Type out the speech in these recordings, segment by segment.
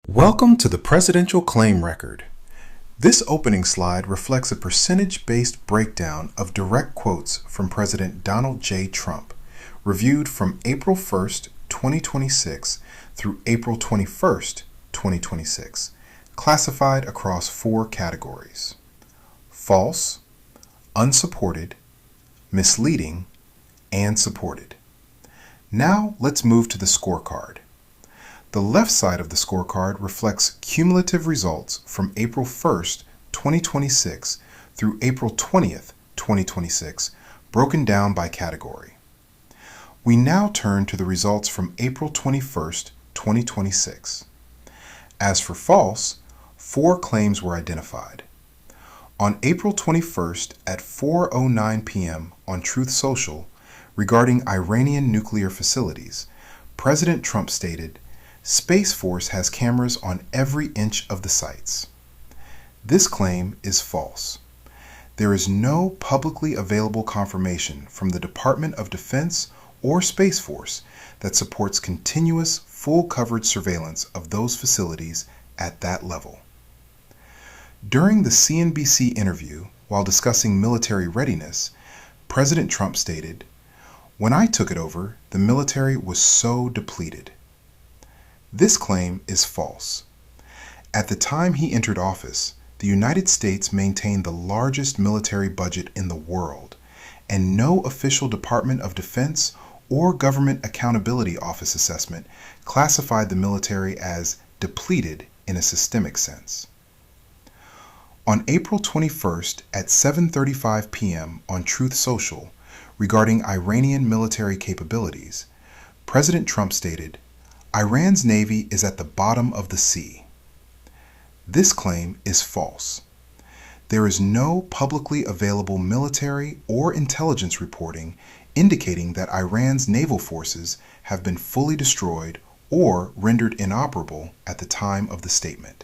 Welcome to the Presidential Claim Record. This opening slide reflects a percentage-based breakdown of direct quotes from President Donald J. Trump, reviewed from April 1st, 2026 through April 21st, 2026, classified across 4 categories: false, unsupported, misleading, and supported. Now let's move to the scorecard. The left side of the scorecard reflects cumulative results from April 1st, 2026 through April 20th, 2026, broken down by category. We now turn to the results from April 21st, 2026. As for false, 4 claims were identified. On April 21st at 4:09 p.m. on Truth Social, regarding Iranian nuclear facilities, President Trump stated, "Space Force has cameras on every inch of the sites." This claim is false. There is no publicly available confirmation from the Department of Defense or Space Force that supports continuous, full coverage surveillance of those facilities at that level. During the CNBC interview, while discussing military readiness, President Trump stated, "When I took it over, the military was so depleted." This claim is false. At the time he entered office, the United States maintained the largest military budget in the world, and no official Department of Defense or Government Accountability Office assessment classified the military as depleted in a systemic sense. On April 21st at 7:35 p.m. on Truth Social, regarding Iranian military capabilities, President Trump stated, "Iran's Navy is at the bottom of the sea." This claim is false. There is no publicly available military or intelligence reporting indicating that Iran's naval forces have been fully destroyed or rendered inoperable at the time of the statement.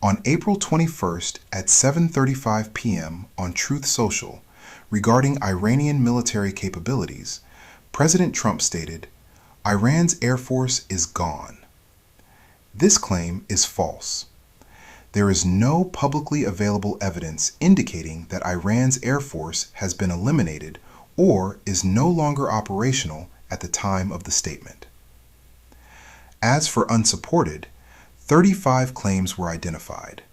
On April 21st at 7:35 p.m. on Truth Social, regarding Iranian military capabilities, President Trump stated, "Iran's Air Force is gone." This claim is false. There is no publicly available evidence indicating that Iran's Air Force has been eliminated or is no longer operational at the time of the statement. As for unsupported, 35 claims were identified.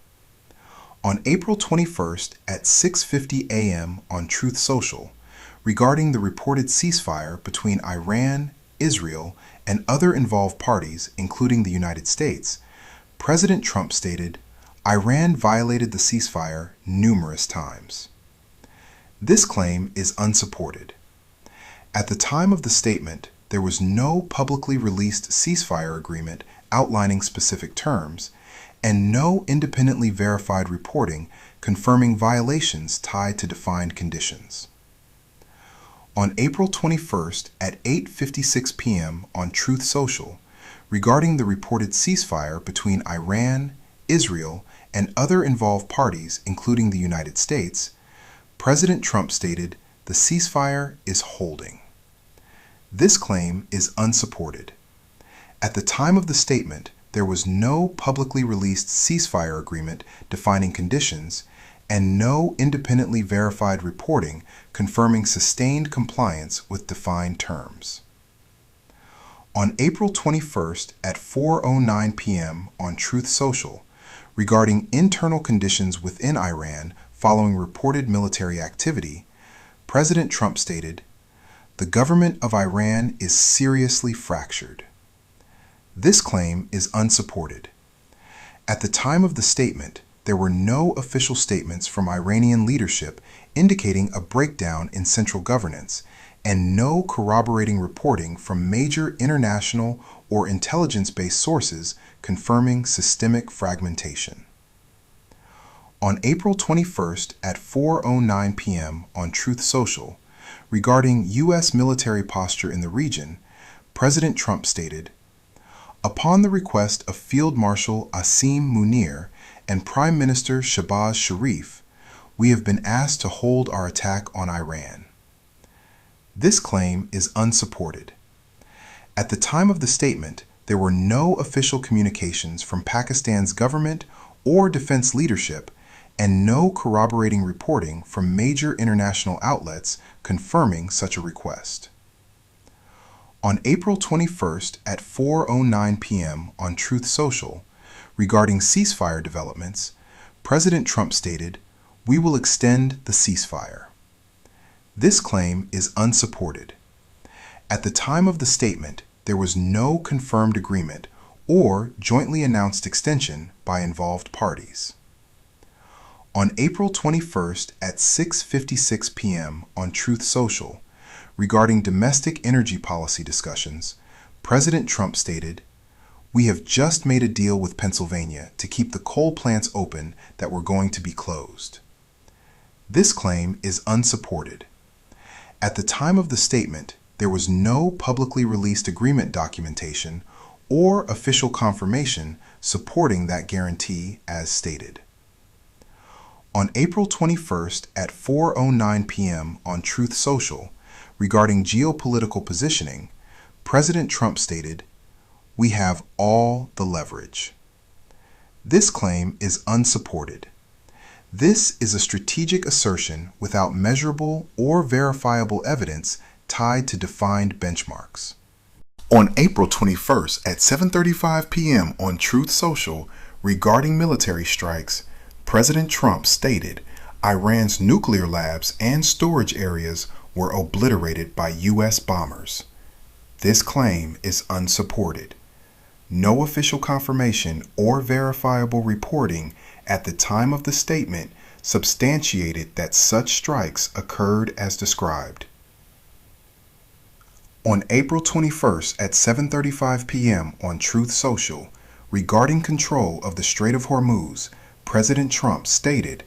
On April 21st at 6:50 a.m. on Truth Social, regarding the reported ceasefire between Iran, Israel, and other involved parties, including the United States, President Trump stated, "Iran violated the ceasefire numerous times." This claim is unsupported. At the time of the statement, there was no publicly released ceasefire agreement outlining specific terms, and no independently verified reporting confirming violations tied to defined conditions. On April 21st at 8:56 p.m. on Truth Social, regarding the reported ceasefire between Iran, Israel, and other involved parties, including the United States, President Trump stated, "The ceasefire is holding." This claim is unsupported. At the time of the statement, there was no publicly released ceasefire agreement defining conditions, and no independently verified reporting confirming sustained compliance with defined terms. On April 21st at 4:09 p.m. on Truth Social, regarding internal conditions within Iran following reported military activity, President Trump stated, "The government of Iran is seriously fractured." This claim is unsupported. At the time of the statement, there were no official statements from Iranian leadership indicating a breakdown in central governance, and no corroborating reporting from major international or intelligence-based sources confirming systemic fragmentation. On April 21st at 4:09 p.m. on Truth Social, regarding U.S. military posture in the region, President Trump stated, "Upon the request of Field Marshal Asim Munir and Prime Minister Shehbaz Sharif, we have been asked to hold our attack on Iran." This claim is unsupported. At the time of the statement, there were no official communications from Pakistan's government or defense leadership, and no corroborating reporting from major international outlets confirming such a request. On April 21st at 4:09 p.m. on Truth Social, regarding ceasefire developments, President Trump stated, "We will extend the ceasefire." This claim is unsupported. At the time of the statement, there was no confirmed agreement or jointly announced extension by involved parties. On April 21st at 6:56 p.m. on Truth Social, regarding domestic energy policy discussions, President Trump stated, "We have just made a deal with Pennsylvania to keep the coal plants open that were going to be closed." This claim is unsupported. At the time of the statement, there was no publicly released agreement documentation or official confirmation supporting that guarantee as stated. On April 21st at 4:09 p.m. on Truth Social, regarding geopolitical positioning, President Trump stated, "We have all the leverage." This claim is unsupported. This is a strategic assertion without measurable or verifiable evidence tied to defined benchmarks. On April 21st at 7:35 p.m. on Truth Social, regarding military strikes, President Trump stated Iran's nuclear labs and storage areas were obliterated by U.S. bombers. This claim is unsupported. No official confirmation or verifiable reporting at the time of the statement substantiated that such strikes occurred as described. On April 21st at 7:35 p.m. on Truth Social, regarding control of the Strait of Hormuz, President Trump stated,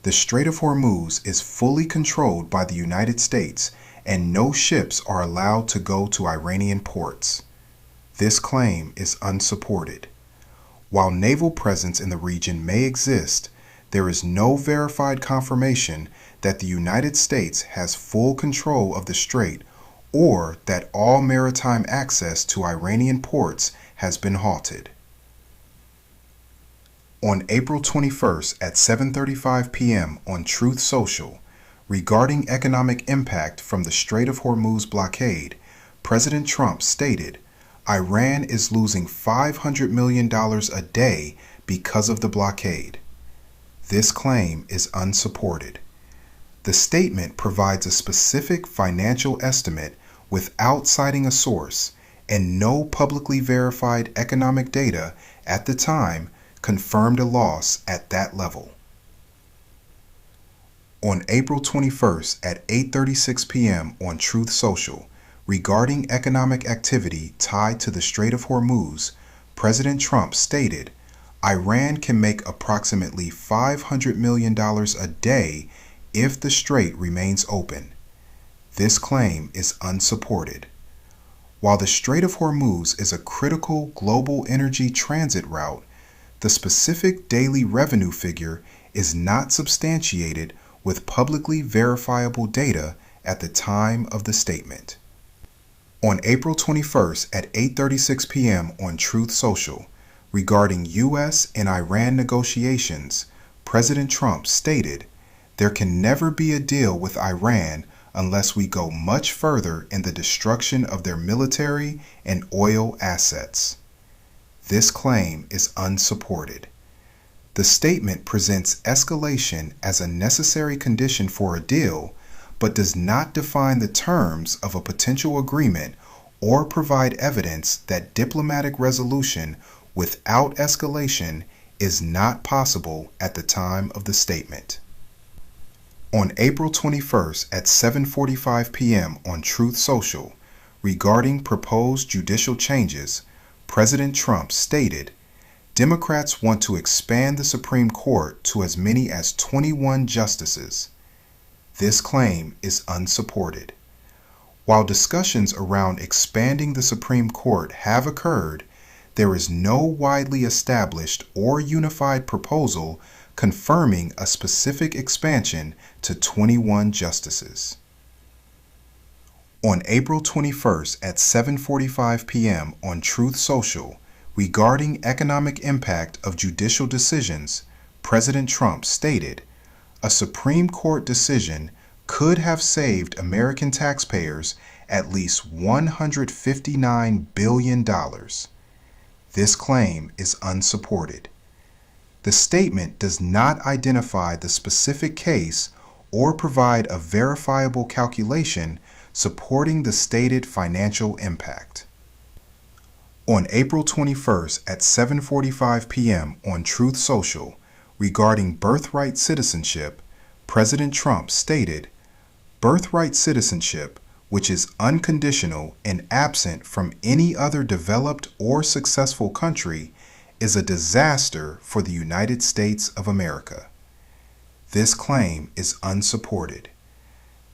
"The Strait of Hormuz is fully controlled by the United States and no ships are allowed to go to Iranian ports." This claim is unsupported. While naval presence in the region may exist, there is no verified confirmation that the United States has full control of the strait or that all maritime access to Iranian ports has been halted. On April 21st at 7:35 p.m. on Truth Social, regarding economic impact from the Strait of Hormuz blockade, President Trump stated, "Iran is losing $500 million a day because of the blockade." This claim is unsupported. The statement provides a specific financial estimate without citing a source, and no publicly verified economic data at the time confirmed a loss at that level. On April 21st at 8:36 p.m. on Truth Social, regarding economic activity tied to the Strait of Hormuz, President Trump stated, "Iran can make approximately $500 million a day if the strait remains open." This claim is unsupported. While the Strait of Hormuz is a critical global energy transit route, the specific daily revenue figure is not substantiated with publicly verifiable data at the time of the statement. On April 21st at 8:36 p.m. on Truth Social, regarding U.S. and Iran negotiations, President Trump stated, "There can never be a deal with Iran unless we go much further in the destruction of their military and oil assets." This claim is unsupported. The statement presents escalation as a necessary condition for a deal, but does not define the terms of a potential agreement or provide evidence that diplomatic resolution without escalation is not possible at the time of the statement. On April 21st at 7:45 p.m. on Truth Social, regarding proposed judicial changes, President Trump stated, "Democrats want to expand the Supreme Court to as many as 21 justices." This claim is unsupported. While discussions around expanding the Supreme Court have occurred, there is no widely established or unified proposal confirming a specific expansion to 21 justices. On April 21st at 7:45 p.m. on Truth Social, regarding economic impact of judicial decisions, President Trump stated, "A Supreme Court decision could have saved American taxpayers at least $159 billion. This claim is unsupported. The statement does not identify the specific case or provide a verifiable calculation supporting the stated financial impact." On April 21st at 7:45 p.m. on Truth Social, regarding birthright citizenship, President Trump stated, "Birthright citizenship, which is unconditional and absent from any other developed or successful country, is a disaster for the United States of America. This claim is unsupported.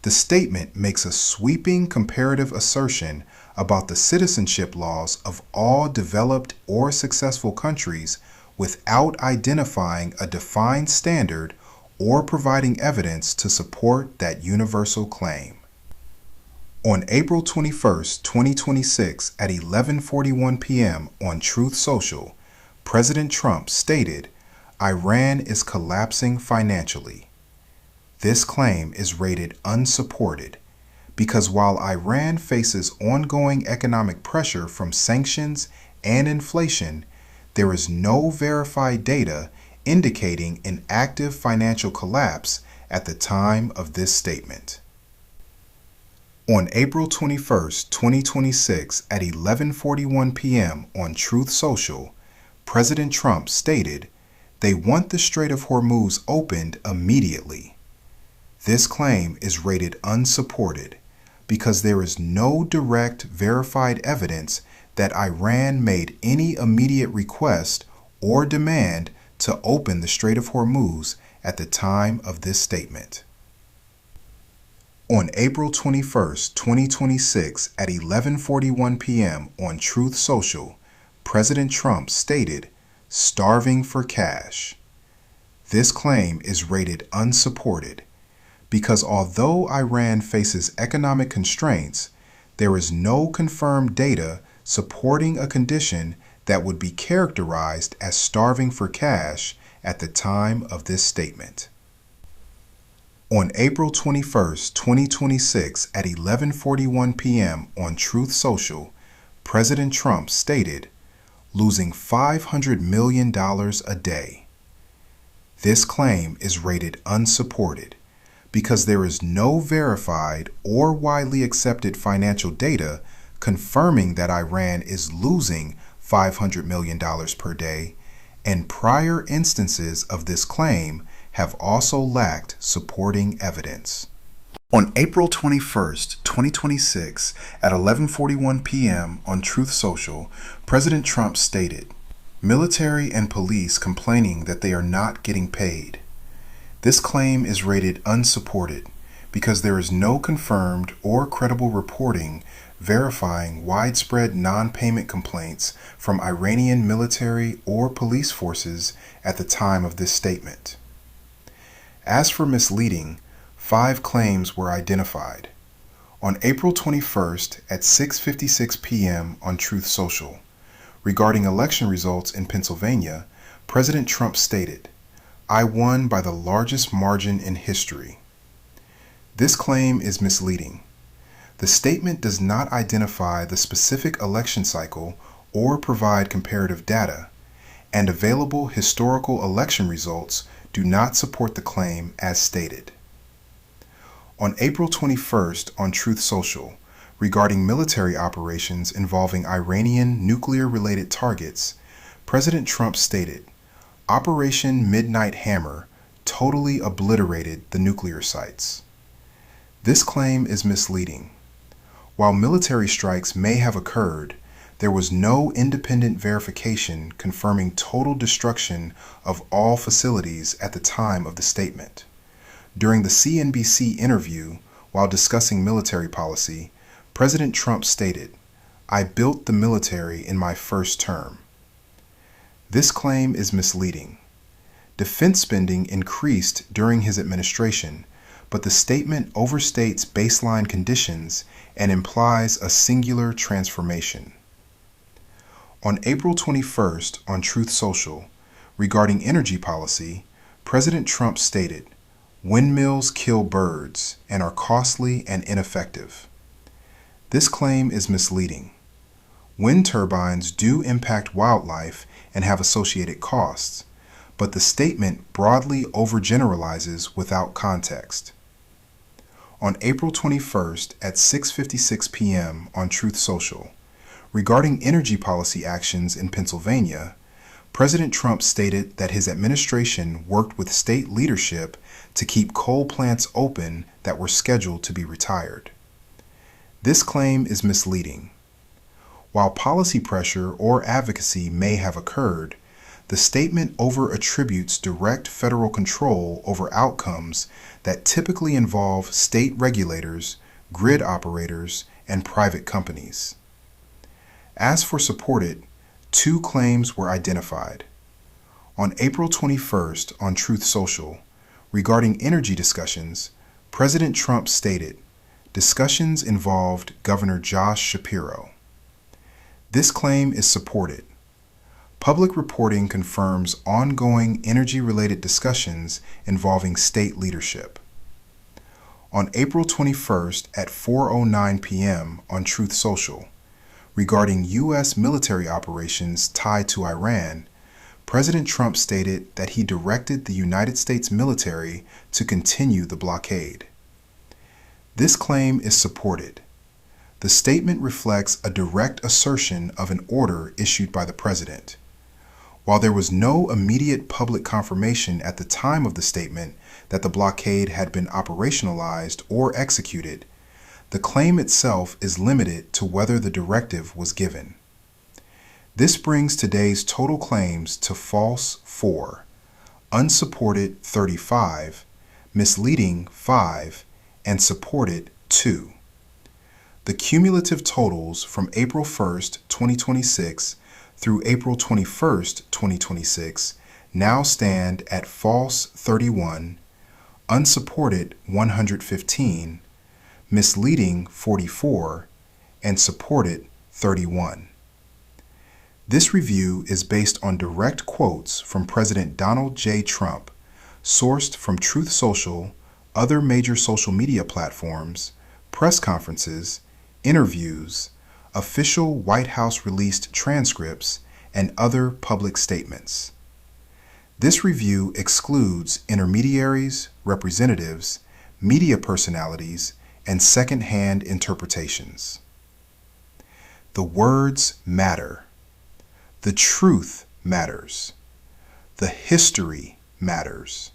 The statement makes a sweeping comparative assertion about the citizenship laws of all developed or successful countries without identifying a defined standard or providing evidence to support that universal claim." On April 21st, 2026 at 11:41 p.m. on Truth Social, President Trump stated, "Iran is collapsing financially. This claim is rated unsupported because while Iran faces ongoing economic pressure from sanctions and inflation, there is no verified data indicating an active financial collapse at the time of this statement." On April 21st, 2026 at 11:41 p.m. on Truth Social, President Trump stated, "They want the Strait of Hormuz opened immediately. This claim is rated unsupported because there is no direct verified evidence that Iran made any immediate request or demand to open the Strait of Hormuz at the time of this statement." On April 21st, 2026 at 11:41 p.m. on Truth Social, President Trump stated, "Starving for cash. This claim is rated unsupported because although Iran faces economic constraints, there is no confirmed data supporting a condition that would be characterized as starving for cash at the time of this statement." On April 21st, 2026 at 11:41 p.m. on Truth Social, President Trump stated, "Losing $500 million a day. This claim is rated unsupported because there is no verified or widely accepted financial data confirming that Iran is losing $500 million per day, and prior instances of this claim have also lacked supporting evidence." On April 21st, 2026, at 11:41 p.m. on Truth Social, President Trump stated, "Military and police complaining that they are not getting paid. This claim is rated unsupported because there is no confirmed or credible reporting verifying widespread non-payment complaints from Iranian military or police forces at the time of this statement." As for misleading, 5 claims were identified. On April 21st at 6:56 p.m. on Truth Social, regarding election results in Pennsylvania, President Trump stated, "I won by the largest margin in history." This claim is misleading. The statement does not identify the specific election cycle or provide comparative data, and available historical election results do not support the claim as stated. On April 21st on Truth Social, regarding military operations involving Iranian nuclear-related targets, President Trump stated, "Operation Midnight Hammer totally obliterated the nuclear sites." This claim is misleading. While military strikes may have occurred, there was no independent verification confirming total destruction of all facilities at the time of the statement. During the CNBC interview, while discussing military policy, President Trump stated, "I built the military in my first term." This claim is misleading. Defense spending increased during his administration, but the statement overstates baseline conditions and implies a singular transformation. On April 21st, on Truth Social, regarding energy policy, President Trump stated, "Windmills kill birds and are costly and ineffective." This claim is misleading. Wind turbines do impact wildlife and have associated costs, but the statement broadly overgeneralizes without context. On April 21st at 6:56 p.m. on Truth Social, regarding energy policy actions in Pennsylvania, President Trump stated that his administration worked with state leadership to keep coal plants open that were scheduled to be retired. This claim is misleading. While policy pressure or advocacy may have occurred, the statement over-attributes direct federal control over outcomes that typically involve state regulators, grid operators, and private companies. As for supported, two claims were identified. On April 21st on Truth Social, regarding energy discussions, President Trump stated, "Discussions involved Governor Josh Shapiro." This claim is supported. Public reporting confirms ongoing energy-related discussions involving state leadership. On April 21st at 4:09 p.m. on Truth Social, regarding U.S. military operations tied to Iran, President Trump stated that he directed the United States military to continue the blockade. This claim is supported. The statement reflects a direct assertion of an order issued by the President. While there was no immediate public confirmation at the time of the statement that the blockade had been operationalized or executed, the claim itself is limited to whether the directive was given. This brings today's total claims to false 4, unsupported 35, misleading 5, and supported 2. The cumulative totals from April 1st, 2026 through April 21st, 2026 now stand at false 31, unsupported 115, misleading 44, and supported 31. This review is based on direct quotes from President Donald J. Trump, sourced from Truth Social, other major social media platforms, press conferences, interviews, official White House released transcripts, and other public statements. This review excludes intermediaries, representatives, media personalities, and second-hand interpretations. The words matter. The truth matters. The history matters.